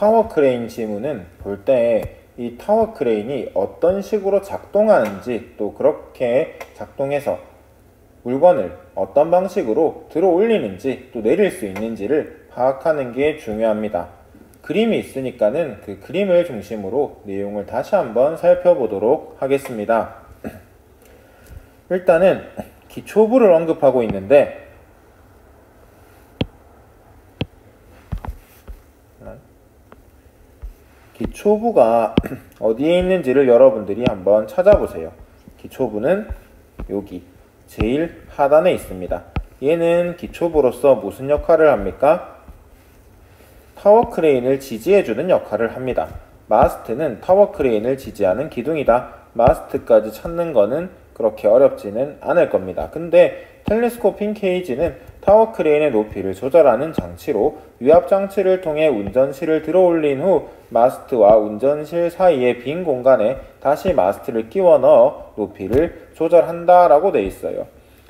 타워 크레인 지문은 볼 때 이 타워 크레인이 어떤 식으로 작동하는지, 또 그렇게 작동해서 물건을 어떤 방식으로 들어 올리는지 또 내릴 수 있는지를 파악하는 게 중요합니다. 그림이 있으니까는 그 그림을 중심으로 내용을 다시 한번 살펴보도록 하겠습니다. 일단은 기초부를 언급하고 있는데, 기초부가 어디에 있는지를 여러분들이 한번 찾아보세요. 기초부는 여기 제일 하단에 있습니다. 얘는 기초부로서 무슨 역할을 합니까? 타워 크레인을 지지해주는 역할을 합니다. 마스트는 타워 크레인을 지지하는 기둥이다. 마스트까지 찾는 거는 그렇게 어렵지는 않을 겁니다. 근데 텔레스코핑 케이지는 타워 크레인의 높이를 조절하는 장치로 위압 장치를 통해 운전실을 들어 올린 후 마스트와 운전실 사이의 빈 공간에 다시 마스트를 끼워 넣어 높이를 조절한다 라고 되어 있어요.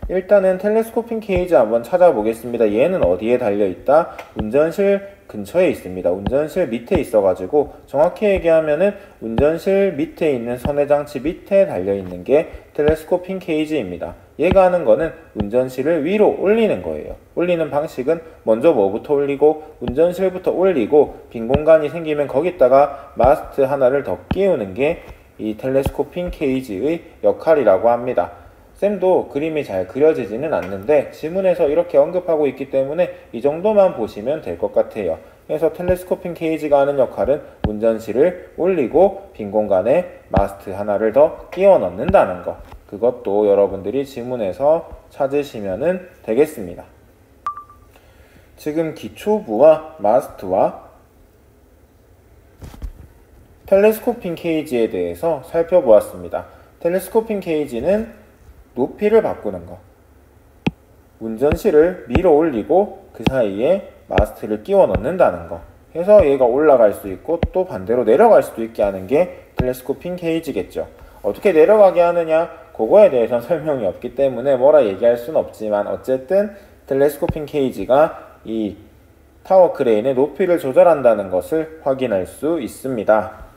일단은 텔레스코핑 케이지 한번 찾아보겠습니다. 얘는 어디에 달려있다? 운전실 근처에 있습니다. 운전실 밑에 있어가지고 정확히 얘기하면은 운전실 밑에 있는 선회장치 밑에 달려있는 게 텔레스코핑 케이지입니다. 얘가 하는 거는 운전실을 위로 올리는 거예요. 올리는 방식은 먼저 뭐부터 올리고 운전실부터 올리고 빈 공간이 생기면 거기다가 마스트 하나를 더 끼우는 게 이 텔레스코핑 케이지의 역할이라고 합니다. 쌤도 그림이 잘 그려지지는 않는데 지문에서 이렇게 언급하고 있기 때문에 이 정도만 보시면 될 것 같아요. 그래서 텔레스코핑 케이지가 하는 역할은 운전실을 올리고 빈 공간에 마스트 하나를 더 끼워 넣는다는 거. 그것도 여러분들이 지문에서 찾으시면 되겠습니다. 지금 기초부와 마스트와 텔레스코핑 케이지에 대해서 살펴보았습니다. 텔레스코핑 케이지는 높이를 바꾸는 거, 운전실을 밀어 올리고 그 사이에 마스트를 끼워 넣는다는 거, 해서 얘가 올라갈 수 있고 또 반대로 내려갈 수도 있게 하는 게 텔레스코핑 케이지겠죠. 어떻게 내려가게 하느냐? 그거에 대해서는 설명이 없기 때문에 뭐라 얘기할 수는 없지만 어쨌든 텔레스코핑 케이지가 이 타워 크레인의 높이를 조절한다는 것을 확인할 수 있습니다.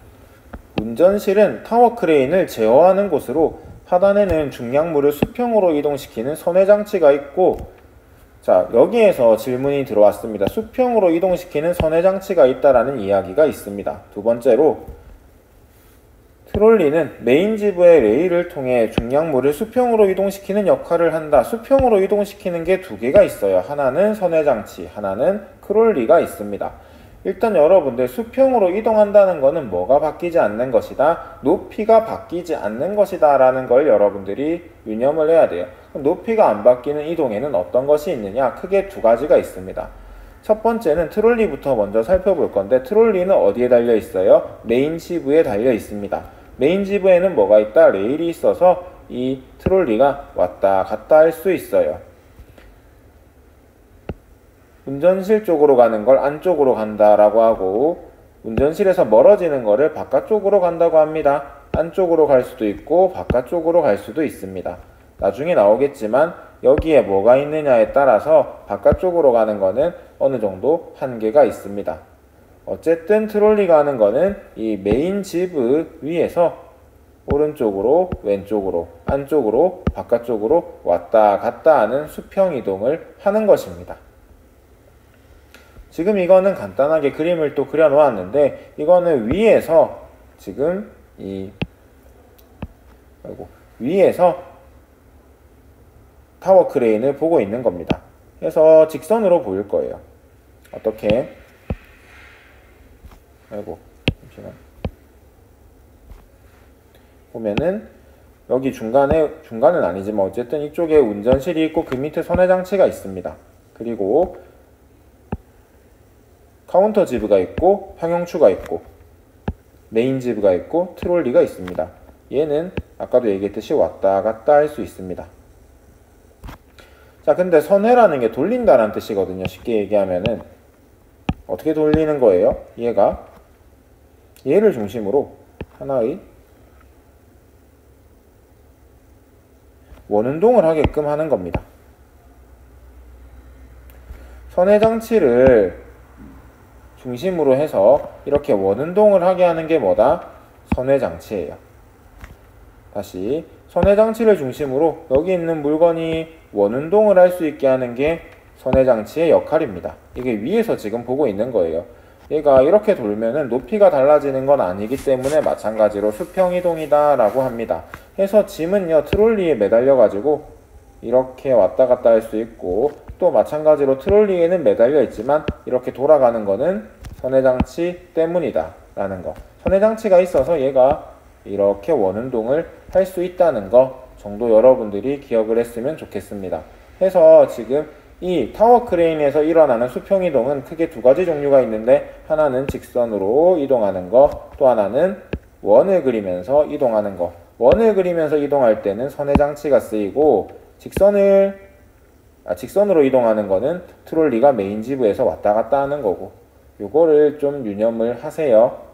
운전실은 타워 크레인을 제어하는 곳으로 하단에는 중량물을 수평으로 이동시키는 선회장치가 있고, 자, 여기에서 질문이 들어왔습니다. 수평으로 이동시키는 선회장치가 있다라는 이야기가 있습니다. 두 번째로 트롤리는 메인 지부의 레일을 통해 중량물을 수평으로 이동시키는 역할을 한다. 수평으로 이동시키는 게 두 개가 있어요. 하나는 선회장치, 하나는 크롤리가 있습니다. 일단 여러분들 수평으로 이동한다는 것은 뭐가 바뀌지 않는 것이다? 높이가 바뀌지 않는 것이다 라는 걸 여러분들이 유념을 해야 돼요. 그럼 높이가 안 바뀌는 이동에는 어떤 것이 있느냐? 크게 두 가지가 있습니다. 첫 번째는 트롤리부터 먼저 살펴볼 건데, 트롤리는 어디에 달려 있어요? 메인 지부에 달려 있습니다. 메인 지부에는 뭐가 있다? 레일이 있어서 이 트롤리가 왔다 갔다 할 수 있어요. 운전실 쪽으로 가는 걸 안쪽으로 간다라고 하고, 운전실에서 멀어지는 거를 바깥쪽으로 간다고 합니다. 안쪽으로 갈 수도 있고 바깥쪽으로 갈 수도 있습니다. 나중에 나오겠지만 여기에 뭐가 있느냐에 따라서 바깥쪽으로 가는 거는 어느 정도 한계가 있습니다. 어쨌든 트롤리가 하는 거는 이 메인 지브 위에서 오른쪽으로 왼쪽으로 안쪽으로 바깥쪽으로 왔다 갔다 하는 수평 이동을 하는 것입니다. 지금 이거는 간단하게 그림을 또 그려 놓았는데, 이거는 위에서 지금 위에서 타워 크레인을 보고 있는 겁니다. 그래서 직선으로 보일 거예요. 어떻게? 잠시만. 보면은 여기 중간은 아니지만 어쨌든 이쪽에 운전실이 있고 그 밑에 선회장치가 있습니다. 그리고 카운터 지브가 있고 평형추가 있고 메인 지브가 있고 트롤리가 있습니다. 얘는 아까도 얘기했듯이 왔다 갔다 할 수 있습니다. 자, 근데 선회라는 게 돌린다라는 뜻이거든요. 쉽게 얘기하면은 어떻게 돌리는 거예요? 얘를 중심으로 하나의 원운동을 하게끔 하는 겁니다. 선회장치를 중심으로 해서 이렇게 원운동을 하게 하는 게 뭐다? 선회장치예요. 다시 선회장치를 중심으로 여기 있는 물건이 원운동을 할 수 있게 하는 게 선회장치의 역할입니다. 이게 위에서 지금 보고 있는 거예요. 얘가 이렇게 돌면은 높이가 달라지는 건 아니기 때문에 마찬가지로 수평이동이다 라고 합니다. 그래서 짐은요 트롤리에 매달려 가지고 이렇게 왔다 갔다 할 수 있고, 또 마찬가지로 트롤리에는 매달려 있지만 이렇게 돌아가는 거는 선회장치 때문이다 라는 거. 선회장치가 있어서 얘가 이렇게 원운동을 할 수 있다는 거 정도 여러분들이 기억을 했으면 좋겠습니다. 해서 지금 이 타워 크레인에서 일어나는 수평이동은 크게 두 가지 종류가 있는데, 하나는 직선으로 이동하는 거, 또 하나는 원을 그리면서 이동하는 거. 원을 그리면서 이동할 때는 선회장치가 쓰이고, 직선으로 이동하는 거는 트롤리가 메인 지부에서 왔다 갔다 하는 거고, 요거를 좀 유념을 하세요.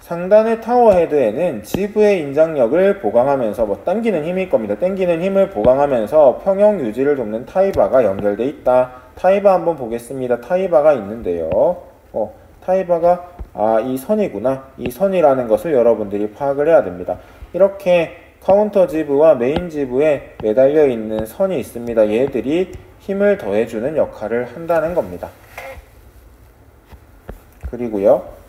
상단의 타워 헤드에는 지부의 인장력을 보강하면서 당기는 힘일 겁니다. 당기는 힘을 보강하면서 평형 유지를 돕는 타이바가 연결돼 있다. 타이바 한번 보겠습니다. 타이바가 있는데요. 타이바가 이 선이구나. 이 선이라는 것을 여러분들이 파악을 해야 됩니다. 이렇게 카운터 지부와 메인 지부에 매달려 있는 선이 있습니다. 얘들이 힘을 더해주는 역할을 한다는 겁니다. 그리고요,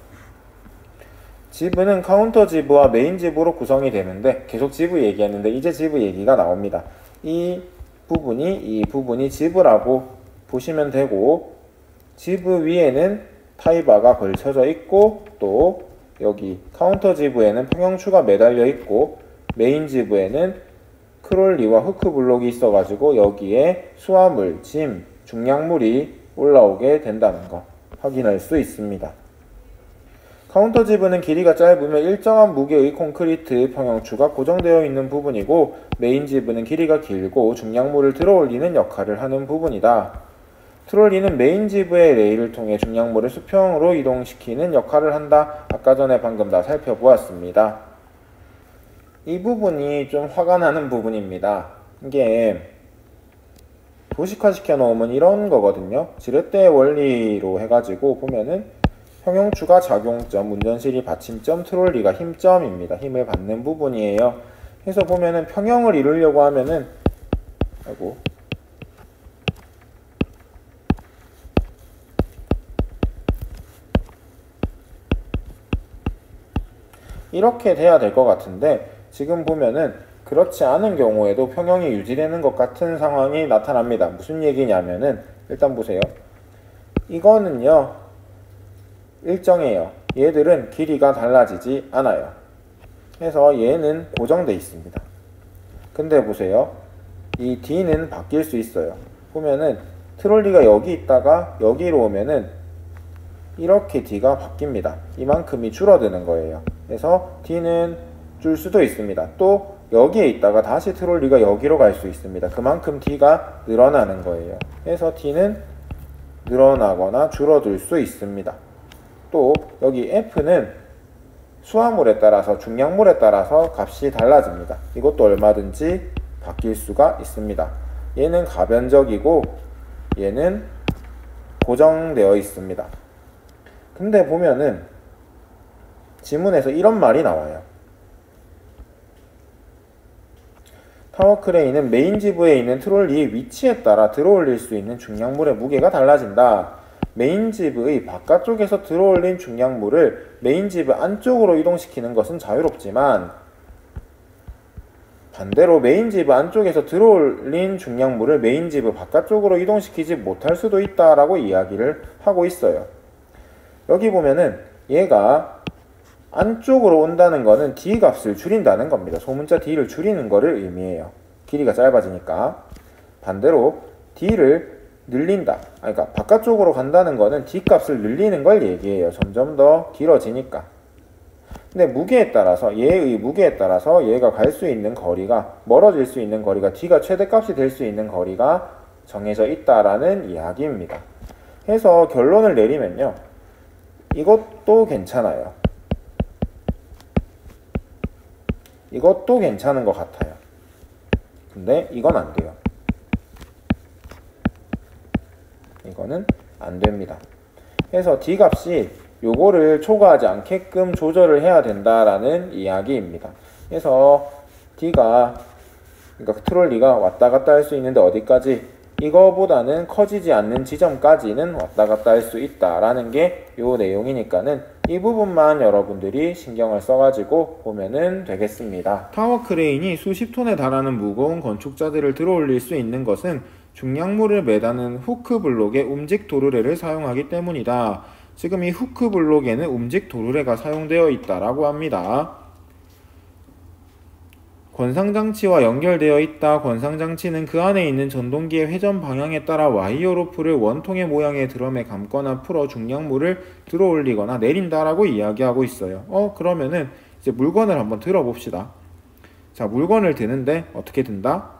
지부는 카운터 지부와 메인 지부로 구성이 되는데, 계속 지부 얘기했는데 이제 지부 얘기가 나옵니다. 이 부분이 지부라고 보시면 되고, 지부 위에는 타이바가 걸쳐져 있고, 또 여기 카운터 지부에는 평형추가 매달려 있고, 메인 지부에는 크롤리와 후크 블록이 있어 가지고 여기에 수화물, 짐, 중량물이 올라오게 된다는 거 확인할 수 있습니다. 카운터 지부는 길이가 짧으면 일정한 무게의 콘크리트 평형추가 고정되어 있는 부분이고, 메인 지부는 길이가 길고 중량물을 들어올리는 역할을 하는 부분이다. 트롤리는 메인 지부의 레일을 통해 중량물을 수평으로 이동시키는 역할을 한다. 아까 전에 방금 다 살펴보았습니다. 이 부분이 좀 화가 나는 부분입니다. 이게 도식화 시켜 놓으면 이런 거거든요. 지렛대 원리로 해가지고 보면은 평형추가 작용점, 운전실이 받침점, 트롤리가 힘점입니다. 힘을 받는 부분이에요. 그래서 보면은 평형을 이루려고 하면은 이렇게 돼야 될 것 같은데, 지금 보면은 그렇지 않은 경우에도 평형이 유지되는 것 같은 상황이 나타납니다. 무슨 얘기냐면은 일단 보세요. 이거는요 일정해요. 얘들은 길이가 달라지지 않아요. 그래서 얘는 고정돼 있습니다. 근데 보세요. 이 D는 바뀔 수 있어요. 보면은 트롤리가 여기 있다가 여기로 오면은 이렇게 D가 바뀝니다. 이만큼이 줄어드는 거예요. 그래서 D는 줄 수도 있습니다. 또 여기에 있다가 다시 트롤리가 여기로 갈 수 있습니다. 그만큼 D가 늘어나는 거예요. 그래서 D는 늘어나거나 줄어들 수 있습니다. 또 여기 F는 수화물에 따라서, 중량물에 따라서 값이 달라집니다. 이것도 얼마든지 바뀔 수가 있습니다. 얘는 가변적이고 얘는 고정되어 있습니다. 근데 보면은 지문에서 이런 말이 나와요. 타워 크레인은 메인 지부에 있는 트롤리의 위치에 따라 들어올릴 수 있는 중량물의 무게가 달라진다. 메인 지부의 바깥쪽에서 들어올린 중량물을 메인 지부 안쪽으로 이동시키는 것은 자유롭지만, 반대로 메인 지부 안쪽에서 들어올린 중량물을 메인 지부 바깥쪽으로 이동시키지 못할 수도 있다라고 이야기를 하고 있어요. 여기 보면은 얘가 안쪽으로 온다는 거는 D 값을 줄인다는 겁니다. 소문자 D를 줄이는 거를 의미해요. 길이가 짧아지니까. 반대로 D를 늘린다. 그러니까 바깥쪽으로 간다는 거는 D 값을 늘리는 걸 얘기해요. 점점 더 길어지니까. 근데 무게에 따라서, 얘의 무게에 따라서 얘가 갈 수 있는 거리가, 멀어질 수 있는 거리가, D가 최대값이 될 수 있는 거리가 정해져 있다라는 이야기입니다. 해서 결론을 내리면요, 이것도 괜찮아요. 이것도 괜찮은 것 같아요. 근데 이건 안 돼요. 이거는 안 됩니다. 그래서 D 값이 요거를 초과하지 않게끔 조절을 해야 된다라는 이야기입니다. 그래서 D가, 그러니까 트롤리가 왔다 갔다 할 수 있는데 어디까지? 이거보다는 커지지 않는 지점까지는 왔다 갔다 할 수 있다라는 게 요 내용이니까는 이 부분만 여러분들이 신경을 써가지고 보면은 되겠습니다. 타워 크레인이 수십 톤에 달하는 무거운 건축자들을 들어올릴 수 있는 것은 중량물을 매다는 후크 블록의 움직 도르래를 사용하기 때문이다. 지금 이 후크 블록에는 움직 도르래가 사용되어 있다라고 합니다. 권상장치와 연결되어 있다. 권상장치는 그 안에 있는 전동기의 회전 방향에 따라 와이어 로프를 원통의 모양의 드럼에 감거나 풀어 중량물을 들어올리거나 내린다라고 이야기하고 있어요. 그러면은 이제 물건을 한번 들어 봅시다. 자, 물건을 드는데 어떻게 든다?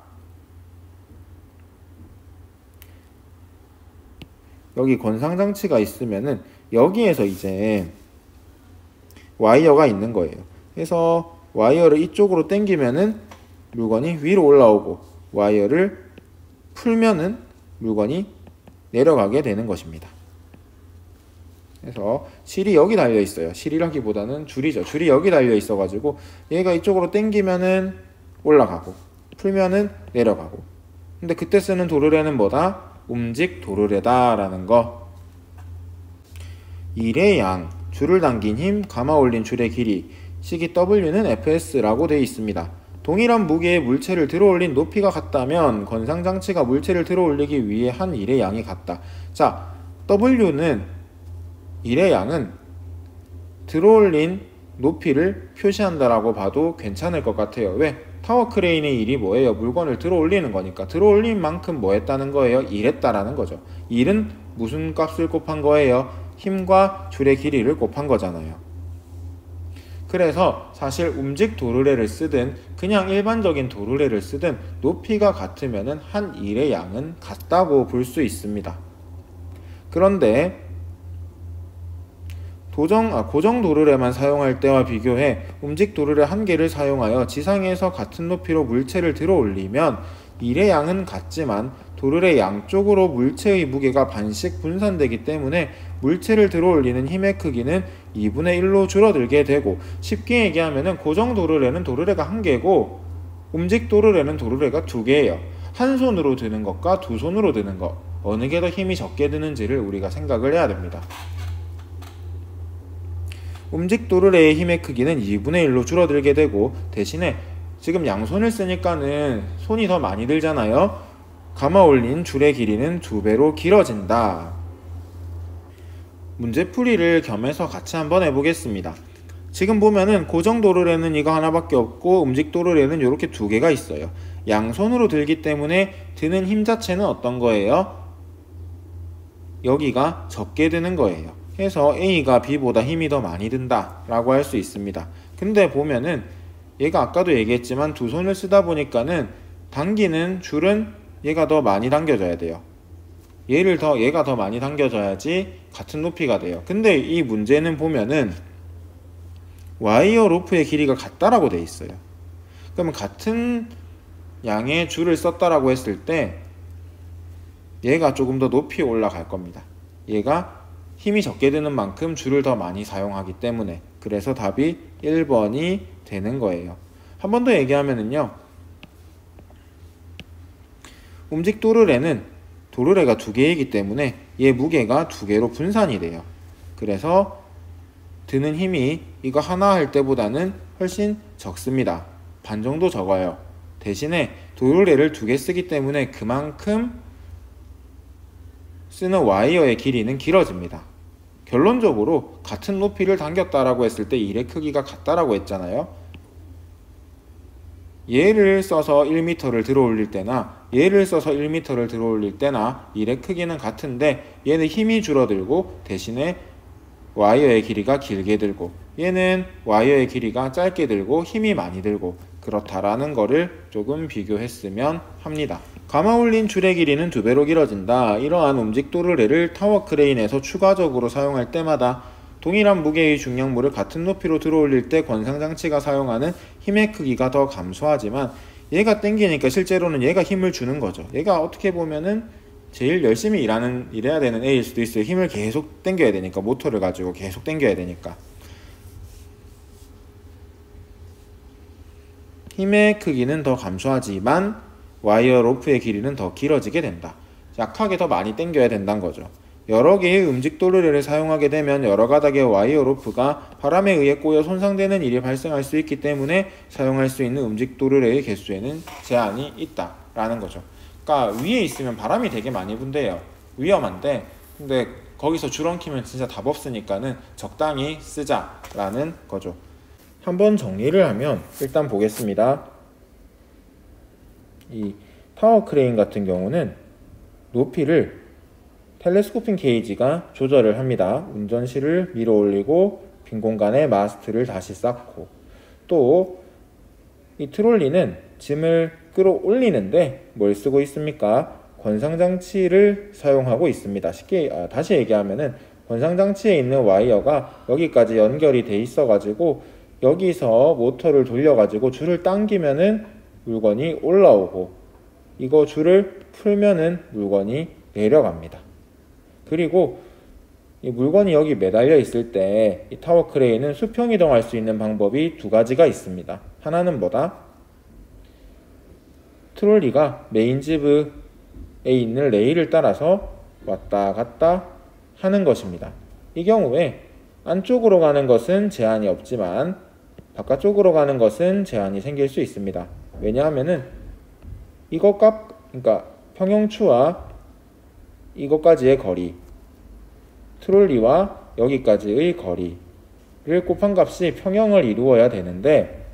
여기 권상장치가 있으면은 여기에서 이제 와이어가 있는 거예요. 그래서 와이어를 이쪽으로 당기면은 물건이 위로 올라오고 와이어를 풀면은 물건이 내려가게 되는 것입니다. 그래서 실이 여기 달려 있어요. 실이라기보다는 줄이죠. 줄이 여기 달려 있어 가지고 얘가 이쪽으로 당기면은 올라가고 풀면은 내려가고. 근데 그때 쓰는 도르래는 뭐다? 움직 도르래다 라는 거. 일의 양, 줄을 당긴 힘, 감아 올린 줄의 길이, 식이 W는 Fs라고 되어 있습니다. 동일한 무게의 물체를 들어올린 높이가 같다면 권상장치가 물체를 들어올리기 위해 한 일의 양이 같다. 자, W는 일의 양은 들어올린 높이를 표시한다라고 봐도 괜찮을 것 같아요. 왜? 타워 크레인의 일이 뭐예요? 물건을 들어올리는 거니까. 들어올린 만큼 뭐 했다는 거예요? 일했다라는 거죠. 일은 무슨 값을 곱한 거예요? 힘과 줄의 길이를 곱한 거잖아요. 그래서 사실 움직 도르래를 쓰든 그냥 일반적인 도르래를 쓰든 높이가 같으면은 한 일의 양은 같다고 볼 수 있습니다. 그런데 고정 도르래만 사용할 때와 비교해 움직 도르래 한 개를 사용하여 지상에서 같은 높이로 물체를 들어 올리면 일의 양은 같지만 도르래 양쪽으로 물체의 무게가 반씩 분산되기 때문에 물체를 들어 올리는 힘의 크기는 2분의 1로 줄어들게 되고, 쉽게 얘기하면 고정 도르래는 도르래가 한 개고 움직 도르래는 도르래가 두 개예요. 한 손으로 드는 것과 두 손으로 드는 것, 어느 게 더 힘이 적게 드는지를 우리가 생각을 해야 됩니다. 움직 도르래의 힘의 크기는 2분의 1로 줄어들게 되고, 대신에 지금 양손을 쓰니까는 손이 더 많이 들잖아요. 감아 올린 줄의 길이는 2배로 길어진다. 문제풀이를 겸해서 같이 한번 해보겠습니다. 지금 보면은 고정 도르래는 이거 하나밖에 없고 움직 도르래는 이렇게 두 개가 있어요. 양손으로 들기 때문에 드는 힘 자체는 어떤 거예요? 여기가 적게 드는 거예요. 그래서 A가 B보다 힘이 더 많이 든다 라고 할 수 있습니다. 근데 보면은 얘가 아까도 얘기했지만 두 손을 쓰다 보니까는 당기는 줄은 얘가 더 많이 당겨져야 돼요. 얘가 더 많이 당겨져야지 같은 높이가 돼요. 근데 이 문제는 보면은 와이어 로프의 길이가 같다라고 돼 있어요. 그러면 같은 양의 줄을 썼다라고 했을 때 얘가 조금 더 높이 올라갈 겁니다. 얘가 힘이 적게 드는 만큼 줄을 더 많이 사용하기 때문에. 그래서 답이 1번이 되는 거예요. 한 번 더 얘기하면은요, 움직 도르래는 도르래가 두 개이기 때문에 얘 무게가 두 개로 분산이 돼요. 그래서 드는 힘이 이거 하나 할 때보다는 훨씬 적습니다. 반 정도 적어요. 대신에 도르래를 두 개 쓰기 때문에 그만큼 쓰는 와이어의 길이는 길어집니다. 결론적으로 같은 높이를 당겼다라고 했을 때 일의 크기가 같다라고 했잖아요. 얘를 써서 1m를 들어 올릴 때나 얘를 써서 1m를 들어 올릴 때나 일의 크기는 같은데 얘는 힘이 줄어들고 대신에 와이어의 길이가 길게 들고, 얘는 와이어의 길이가 짧게 들고 힘이 많이 들고 그렇다라는 거를 조금 비교했으면 합니다. 감아 올린 줄의 길이는 2배로 길어진다. 이러한 움직 도르래를 타워 크레인에서 추가적으로 사용할 때마다 동일한 무게의 중량물을 같은 높이로 들어 올릴 때 권상장치가 사용하는 힘의 크기가 더 감소하지만 얘가 당기니까 실제로는 얘가 힘을 주는 거죠. 얘가 어떻게 보면은 제일 열심히 일해야 되는 애일 수도 있어요. 힘을 계속 당겨야 되니까, 모터를 가지고 계속 당겨야 되니까. 힘의 크기는 더 감소하지만 와이어 로프의 길이는 더 길어지게 된다. 약하게 더 많이 당겨야 된다는 거죠. 여러 개의 음직 도르래를 사용하게 되면 여러 가닥의 와이어 로프가 바람에 의해 꼬여 손상되는 일이 발생할 수 있기 때문에 사용할 수 있는 음직 도르래의 개수에는 제한이 있다라는 거죠. 그러니까 위에 있으면 바람이 되게 많이 분대요. 위험한데, 근데 거기서 줄 엉키면 진짜 답 없으니까는 적당히 쓰자라는 거죠. 한번 정리를 하면 일단 보겠습니다. 이 타워 크레인 같은 경우는 높이를 텔레스코핑 게이지가 조절을 합니다. 운전실을 밀어 올리고 빈 공간에 마스트를 다시 쌓고, 또 이 트롤리는 짐을 끌어올리는데 뭘 쓰고 있습니까? 권상장치를 사용하고 있습니다. 다시 얘기하면은 권상장치에 있는 와이어가 여기까지 연결이 돼 있어 가지고 여기서 모터를 돌려 가지고 줄을 당기면은 물건이 올라오고, 이거 줄을 풀면은 물건이 내려갑니다. 그리고 이 물건이 여기 매달려 있을 때 이 타워 크레인은 수평 이동할 수 있는 방법이 두 가지가 있습니다. 하나는 뭐다? 트롤리가 메인 집에 있는 레일을 따라서 왔다 갔다 하는 것입니다. 이 경우에 안쪽으로 가는 것은 제한이 없지만 바깥쪽으로 가는 것은 제한이 생길 수 있습니다. 왜냐하면은 그러니까 평형추와 이것까지의 거리, 트롤리와 여기까지의 거리를 곱한 값이 평형을 이루어야 되는데,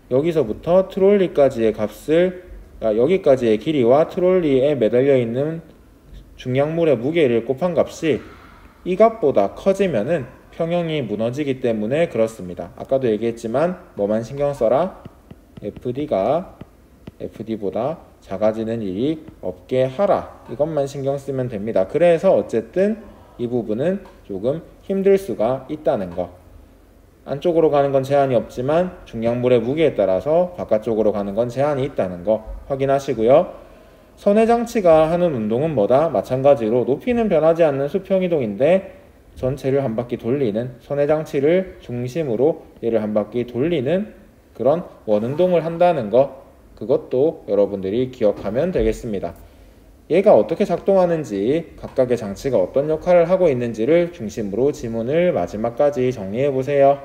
여기서부터 트롤리까지의 값을, 여기까지의 길이와 트롤리에 매달려 있는 중량물의 무게를 곱한 값이 이 값보다 커지면은 평형이 무너지기 때문에 그렇습니다. 아까도 얘기했지만 뭐만 신경 써라? FD가 FD보다 작아지는 일이 없게 하라. 이것만 신경 쓰면 됩니다. 그래서 어쨌든 이 부분은 조금 힘들 수가 있다는 거. 안쪽으로 가는 건 제한이 없지만 중량물의 무게에 따라서 바깥쪽으로 가는 건 제한이 있다는 거 확인하시고요. 선회장치가 하는 운동은 뭐다? 마찬가지로 높이는 변하지 않는 수평이동인데 전체를 한 바퀴 돌리는, 선회장치를 중심으로 얘를 한 바퀴 돌리는 그런 원운동을 한다는 거, 그것도 여러분들이 기억하면 되겠습니다. 얘가 어떻게 작동하는지, 각각의 장치가 어떤 역할을 하고 있는지를 중심으로 지문을 마지막까지 정리해 보세요.